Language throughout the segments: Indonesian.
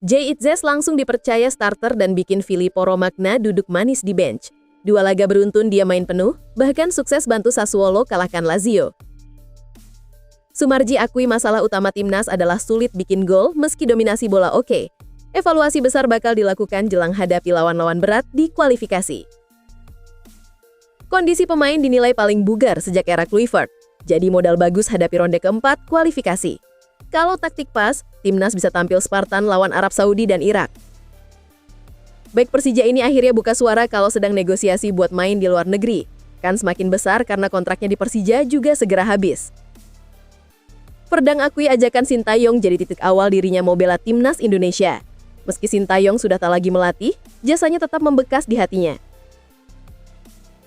Jay Itzes langsung dipercaya starter dan bikin Filippo Romagna duduk manis di bench. 2 laga beruntun dia main penuh, bahkan sukses bantu Sassuolo kalahkan Lazio. Sumarji akui masalah utama timnas adalah sulit bikin gol meski dominasi bola oke. Evaluasi besar bakal dilakukan jelang hadapi lawan-lawan berat di kualifikasi. Kondisi pemain dinilai paling bugar sejak era Kluivert, jadi modal bagus hadapi ronde keempat kualifikasi. Kalau taktik pas, timnas bisa tampil Spartan lawan Arab Saudi dan Irak. Baik Persija ini akhirnya buka suara kalau sedang negosiasi buat main di luar negeri. Kan semakin besar karena kontraknya di Persija juga segera habis. Perdang akui ajakan Sintayong jadi titik awal dirinya mau bela timnas Indonesia. Meski Sintayong sudah tak lagi melatih, jasanya tetap membekas di hatinya.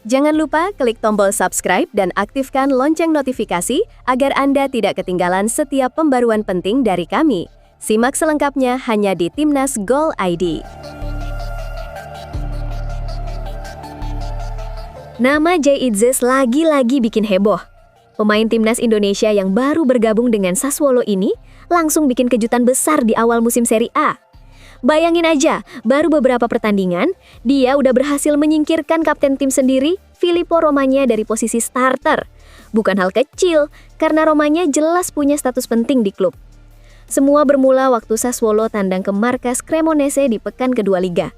Jangan lupa klik tombol subscribe dan aktifkan lonceng notifikasi agar Anda tidak ketinggalan setiap pembaruan penting dari kami. Simak selengkapnya hanya di Timnas Gol ID. Nama Jay Itzes lagi-lagi bikin heboh. Pemain timnas Indonesia yang baru bergabung dengan Sassuolo ini langsung bikin kejutan besar di awal musim Serie A. Bayangin aja, baru beberapa pertandingan, dia udah berhasil menyingkirkan kapten tim sendiri, Filippo Romagna dari posisi starter. Bukan hal kecil, karena Romagna jelas punya status penting di klub. Semua bermula waktu Sassuolo tandang ke markas Cremonese di pekan kedua Liga.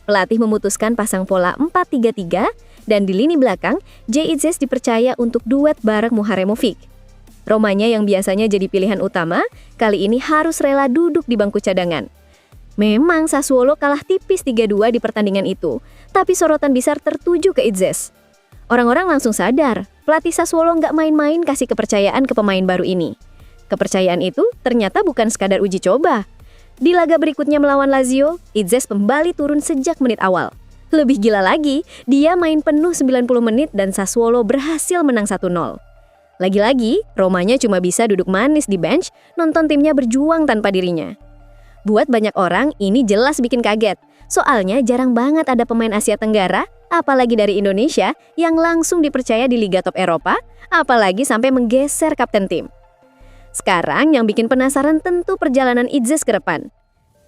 Pelatih memutuskan pasang pola 4-3-3, dan di lini belakang, Jay Itzes dipercaya untuk duet bareng Muharemovic. Romagna yang biasanya jadi pilihan utama, kali ini harus rela duduk di bangku cadangan. Memang Sassuolo kalah tipis 3-2 di pertandingan itu, tapi sorotan besar tertuju ke Itzes. Orang-orang langsung sadar, pelatih Sassuolo nggak main-main kasih kepercayaan ke pemain baru ini. Kepercayaan itu ternyata bukan sekadar uji coba. Di laga berikutnya melawan Lazio, Itzes kembali turun sejak menit awal. Lebih gila lagi, dia main penuh 90 menit dan Sassuolo berhasil menang 1-0. Lagi-lagi, Romagna cuma bisa duduk manis di bench, nonton timnya berjuang tanpa dirinya. Buat banyak orang, ini jelas bikin kaget. Soalnya jarang banget ada pemain Asia Tenggara, apalagi dari Indonesia, yang langsung dipercaya di Liga Top Eropa, apalagi sampai menggeser kapten tim. Sekarang yang bikin penasaran tentu perjalanan Itzes ke depan.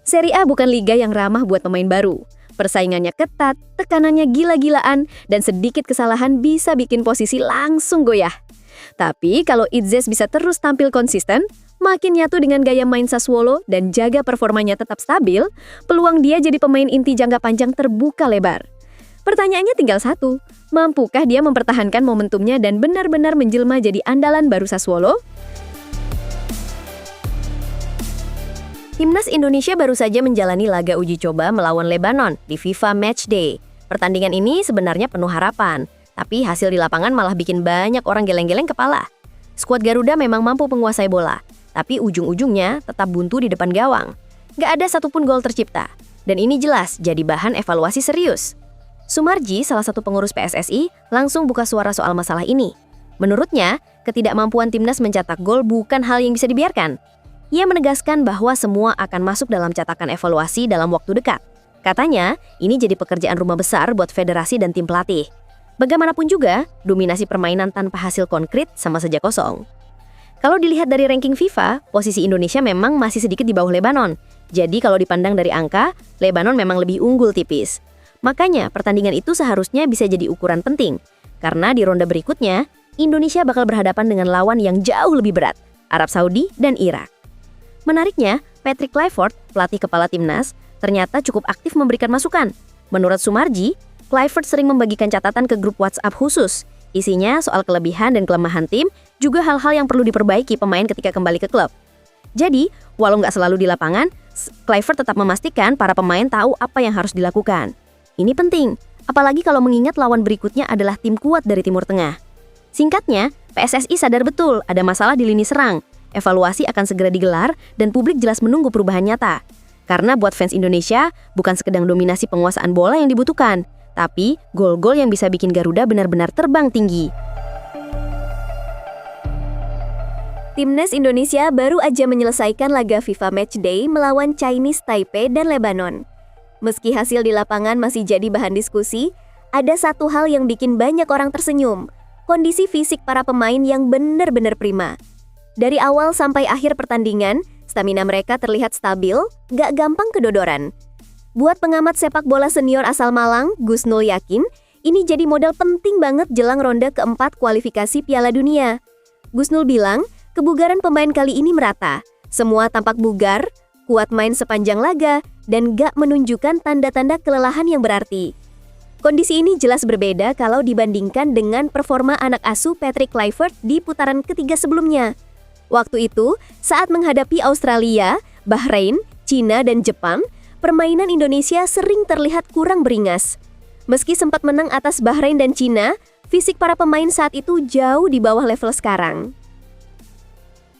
Serie A bukan liga yang ramah buat pemain baru. Persaingannya ketat, tekanannya gila-gilaan, dan sedikit kesalahan bisa bikin posisi langsung goyah. Tapi kalau Itzes bisa terus tampil konsisten, makin nyatu dengan gaya main Sassuolo dan jaga performanya tetap stabil, peluang dia jadi pemain inti jangka panjang terbuka lebar. Pertanyaannya tinggal satu, mampukah dia mempertahankan momentumnya dan benar-benar menjelma jadi andalan baru Sassuolo? Timnas Indonesia baru saja menjalani laga uji coba melawan Lebanon di FIFA Matchday. Pertandingan ini sebenarnya penuh harapan, tapi hasil di lapangan malah bikin banyak orang geleng-geleng kepala. Skuad Garuda memang mampu menguasai bola, tapi ujung-ujungnya tetap buntu di depan gawang. Gak ada satupun gol tercipta, dan ini jelas jadi bahan evaluasi serius. Sumarji, salah satu pengurus PSSI, langsung buka suara soal masalah ini. Menurutnya, ketidakmampuan timnas mencetak gol bukan hal yang bisa dibiarkan. Ia menegaskan bahwa semua akan masuk dalam catatan evaluasi dalam waktu dekat. Katanya, ini jadi pekerjaan rumah besar buat federasi dan tim pelatih. Bagaimanapun juga, dominasi permainan tanpa hasil konkret sama saja kosong. Kalau dilihat dari ranking FIFA, posisi Indonesia memang masih sedikit di bawah Lebanon. Jadi kalau dipandang dari angka, Lebanon memang lebih unggul tipis. Makanya pertandingan itu seharusnya bisa jadi ukuran penting. Karena di ronde berikutnya, Indonesia bakal berhadapan dengan lawan yang jauh lebih berat, Arab Saudi dan Irak. Menariknya, Patrick Kluivert, pelatih kepala timnas, ternyata cukup aktif memberikan masukan. Menurut Sumarji, Kluivert sering membagikan catatan ke grup WhatsApp khusus. Isinya soal kelebihan dan kelemahan tim, juga hal-hal yang perlu diperbaiki pemain ketika kembali ke klub. Jadi, walau nggak selalu di lapangan, Kluivert tetap memastikan para pemain tahu apa yang harus dilakukan. Ini penting, apalagi kalau mengingat lawan berikutnya adalah tim kuat dari Timur Tengah. Singkatnya, PSSI sadar betul ada masalah di lini serang. Evaluasi akan segera digelar dan publik jelas menunggu perubahan nyata. Karena buat fans Indonesia, bukan sekedar dominasi penguasaan bola yang dibutuhkan, tapi gol-gol yang bisa bikin Garuda benar-benar terbang tinggi. Timnas Indonesia baru aja menyelesaikan laga FIFA Matchday melawan Chinese Taipei dan Lebanon. Meski hasil di lapangan masih jadi bahan diskusi, ada satu hal yang bikin banyak orang tersenyum. Kondisi fisik para pemain yang benar-benar prima. Dari awal sampai akhir pertandingan, stamina mereka terlihat stabil, gak gampang kedodoran. Buat pengamat sepak bola senior asal Malang, Gusnul yakin ini jadi modal penting banget jelang ronde keempat kualifikasi Piala Dunia. Gusnul bilang, kebugaran pemain kali ini merata. Semua tampak bugar, kuat main sepanjang laga, dan gak menunjukkan tanda-tanda kelelahan yang berarti. Kondisi ini jelas berbeda kalau dibandingkan dengan performa anak asuh Patrick Kluivert di putaran ketiga sebelumnya. Waktu itu, saat menghadapi Australia, Bahrain, Cina, dan Jepang, permainan Indonesia sering terlihat kurang beringas. Meski sempat menang atas Bahrain dan Cina, fisik para pemain saat itu jauh di bawah level sekarang.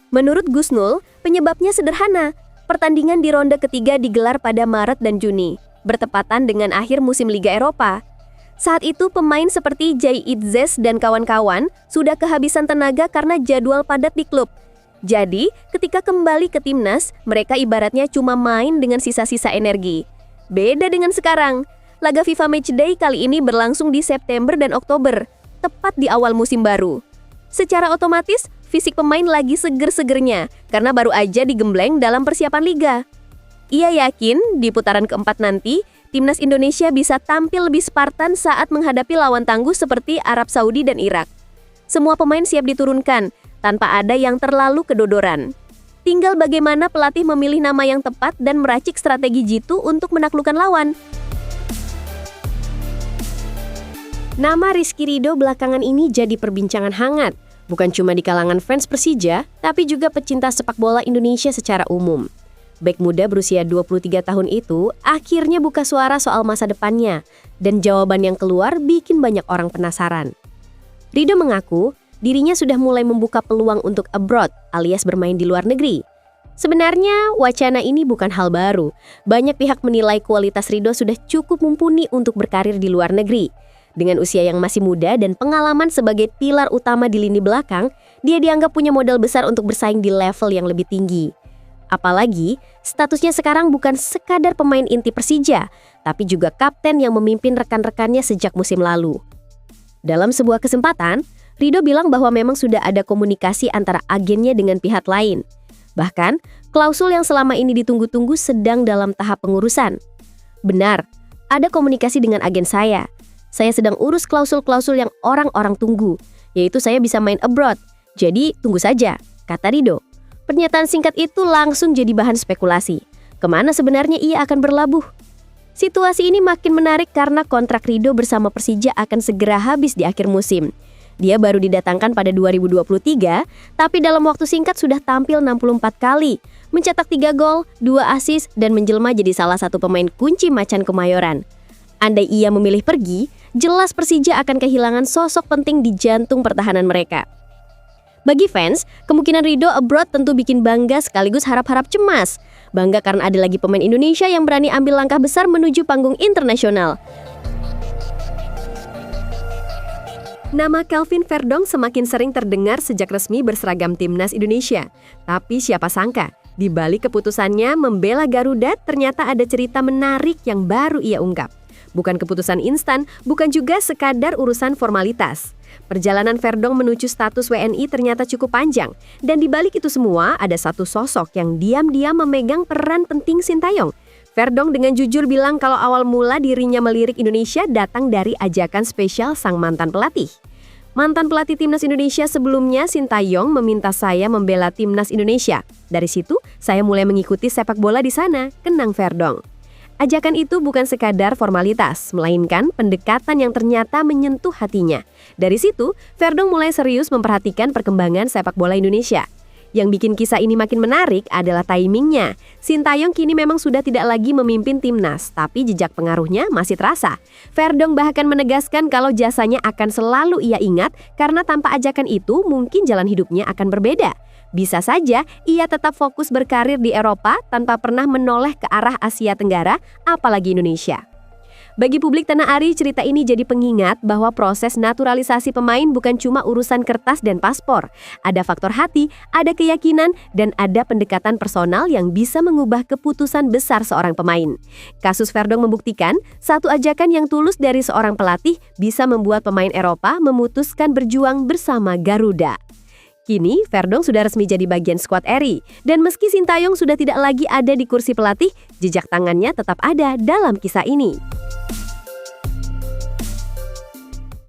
Menurut Gusnul, penyebabnya sederhana. Pertandingan di ronde ketiga digelar pada Maret dan Juni, bertepatan dengan akhir musim Liga Eropa. Saat itu pemain seperti Jay Itzes dan kawan-kawan sudah kehabisan tenaga karena jadwal padat di klub. Jadi, ketika kembali ke timnas, mereka ibaratnya cuma main dengan sisa-sisa energi. Beda dengan sekarang. Laga FIFA Matchday kali ini berlangsung di September dan Oktober, tepat di awal musim baru. Secara otomatis, fisik pemain lagi seger-segernya karena baru aja digembleng dalam persiapan liga. Ia yakin di putaran keempat nanti, timnas Indonesia bisa tampil lebih Spartan saat menghadapi lawan tangguh seperti Arab Saudi dan Irak. Semua pemain siap diturunkan, tanpa ada yang terlalu kedodoran. Tinggal bagaimana pelatih memilih nama yang tepat dan meracik strategi jitu untuk menaklukkan lawan. Nama Rizky Ridho belakangan ini jadi perbincangan hangat, bukan cuma di kalangan fans Persija, tapi juga pecinta sepak bola Indonesia secara umum. Bek muda berusia 23 tahun itu akhirnya buka suara soal masa depannya, dan jawaban yang keluar bikin banyak orang penasaran. Ridho mengaku, dirinya sudah mulai membuka peluang untuk abroad alias bermain di luar negeri. Sebenarnya, wacana ini bukan hal baru. Banyak pihak menilai kualitas Ridho sudah cukup mumpuni untuk berkarir di luar negeri. Dengan usia yang masih muda dan pengalaman sebagai pilar utama di lini belakang, dia dianggap punya modal besar untuk bersaing di level yang lebih tinggi. Apalagi, statusnya sekarang bukan sekadar pemain inti Persija, tapi juga kapten yang memimpin rekan-rekannya sejak musim lalu. Dalam sebuah kesempatan, Ridho bilang bahwa memang sudah ada komunikasi antara agennya dengan pihak lain. Bahkan, klausul yang selama ini ditunggu-tunggu sedang dalam tahap pengurusan. Benar, ada komunikasi dengan agen saya. Saya sedang urus klausul-klausul yang orang-orang tunggu, yaitu saya bisa main abroad. Jadi, tunggu saja, kata Ridho. Pernyataan singkat itu langsung jadi bahan spekulasi. Kemana sebenarnya ia akan berlabuh? Situasi ini makin menarik karena kontrak Ridho bersama Persija akan segera habis di akhir musim. Dia baru didatangkan pada 2023, tapi dalam waktu singkat sudah tampil 64 kali, mencetak 3 gol, 2 assist, dan menjelma jadi salah satu pemain kunci Macan Kemayoran. Andai ia memilih pergi, jelas Persija akan kehilangan sosok penting di jantung pertahanan mereka. Bagi fans, kemungkinan Ridho abroad tentu bikin bangga sekaligus harap-harap cemas. Bangga karena ada lagi pemain Indonesia yang berani ambil langkah besar menuju panggung internasional. Nama Kelvin Verdong semakin sering terdengar sejak resmi berseragam timnas Indonesia. Tapi siapa sangka, di balik keputusannya membela Garuda ternyata ada cerita menarik yang baru ia ungkap. Bukan keputusan instan, bukan juga sekadar urusan formalitas. Perjalanan Verdong menuju status WNI ternyata cukup panjang. Dan di balik itu semua ada satu sosok yang diam-diam memegang peran penting Sintayong. Verdong dengan jujur bilang kalau awal mula dirinya melirik Indonesia datang dari ajakan spesial sang mantan pelatih. Mantan pelatih timnas Indonesia sebelumnya, Sintayong, meminta saya membela timnas Indonesia. Dari situ, saya mulai mengikuti sepak bola di sana, kenang Verdong. Ajakan itu bukan sekadar formalitas, melainkan pendekatan yang ternyata menyentuh hatinya. Dari situ, Verdong mulai serius memperhatikan perkembangan sepak bola Indonesia. Yang bikin kisah ini makin menarik adalah timingnya. Sintayong kini memang sudah tidak lagi memimpin timnas, tapi jejak pengaruhnya masih terasa. Verdong bahkan menegaskan kalau jasanya akan selalu ia ingat karena tanpa ajakan itu mungkin jalan hidupnya akan berbeda. Bisa saja ia tetap fokus berkarir di Eropa tanpa pernah menoleh ke arah Asia Tenggara, apalagi Indonesia. Bagi publik tanah air, cerita ini jadi pengingat bahwa proses naturalisasi pemain bukan cuma urusan kertas dan paspor. Ada faktor hati, ada keyakinan, dan ada pendekatan personal yang bisa mengubah keputusan besar seorang pemain. Kasus Verdong membuktikan, satu ajakan yang tulus dari seorang pelatih bisa membuat pemain Eropa memutuskan berjuang bersama Garuda. Kini, Verdong sudah resmi jadi bagian skuad Eri. Dan meski Sintayong sudah tidak lagi ada di kursi pelatih, jejak tangannya tetap ada dalam kisah ini.